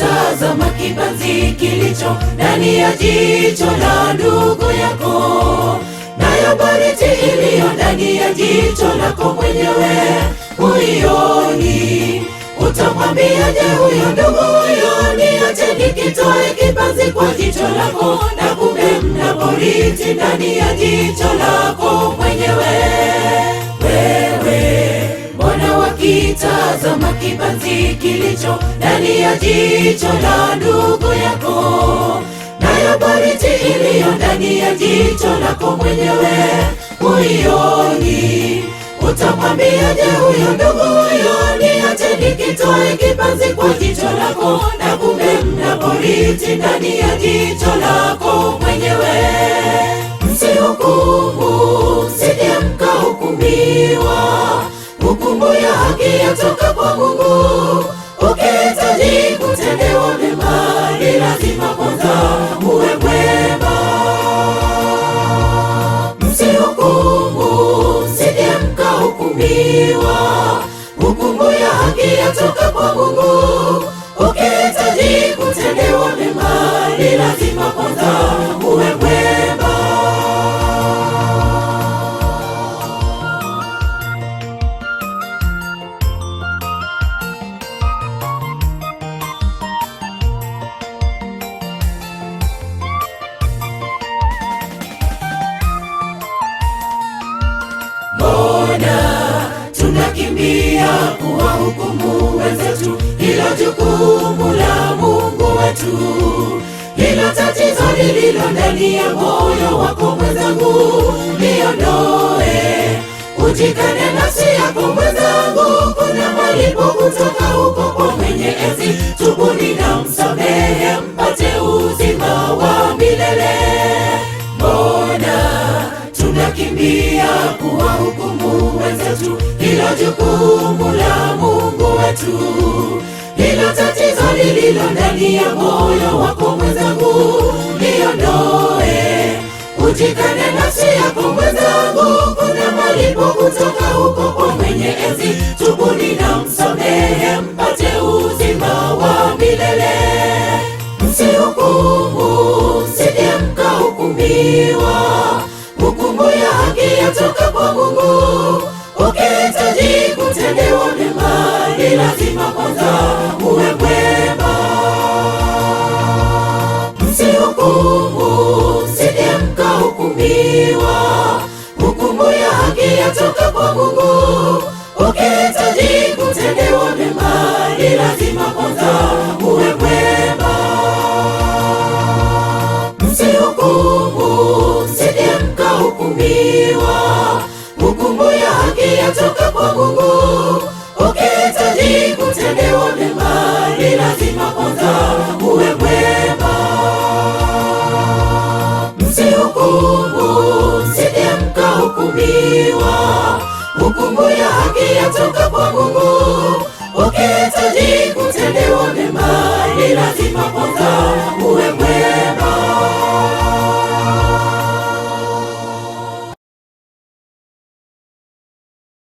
wakitazama kibanzi kilicho ndani ya jicho la ndugu yako, nayo boriti iliyo ndani ya jicho lako mwenyewe huioni, utamwambiaje huyo ndugu huyo, niache nikitoe kibanzi kwa jicho lako, na kumbe mna boriti ndani ya jicho lako mwenyewe. Wewe mbona wakitazama kibanzi kilicho ndani ya jicho la ndugu yako, nayo boriti iliyo ndani ya jicho lako mwenyewe huioni, utamwambiaje huyo ndugu huyo, niache nikitoe kibanzi kwa jicho lako, na kumbe mna boriti ndani ya jicho lako mwenyewe. Msihukumu, msije mkahukumiwa, hukumu ya haki yatoka kwa Mungu. Ukihitaji kutendewa mema, ni lazima kwanza uwe mwema. Msihukumu, msije mkahukumiwa, hukumu ya haki yatoka kwa Mungu. Ukihitaji kutendewa mema, ni lazima kwanza uwe mwema. Mbona tunakimbia kuwahukumu wenzetu? Hilo jukumu la Mungu wetu. Hilo tatizo lililo ndani ya moyo wako mwenzangu, liondoe. Ujikane nafsi yako mwenzangu, kuna malipo kutoka huko kwa mwenye enzi. Tubuni na msamehe, mpate uzima wa milele. Mbona tunakimbia kuwahukumu wenzetu? Hilo jukumu la Mungu wetu. Hilo tatizo lililo ndani ya moyo wako mwenzangu, liondoe. Ujikane nafsi yako mwenzangu, kuna malipo kutoka huko kwa mwenye enzi. Tubuni na msamehe, mpate uzima wa milele. Msihukumu, msije mkahukumiwa, hukumu ya haki yatoka kwa Mungu. Ukihitaji kutendewa mema, ni lazima kwanza uwe mwema. Msihukumu, msije mkahukumiwa, hukumu ya haki yatoka kwa Mungu. Ukihitaji kutendewa mema, ni lazima kwanza uwe mwema. Msihukumu, msije mkahukumiwa, hukumu ya haki yatoka kwa Mungu. Ukihitaji kutendewa mema, ni lazima kwanza uwe mwema. Msihukumu, msije mkahukumiwa, hukumu ya haki yatoka kwa Mungu.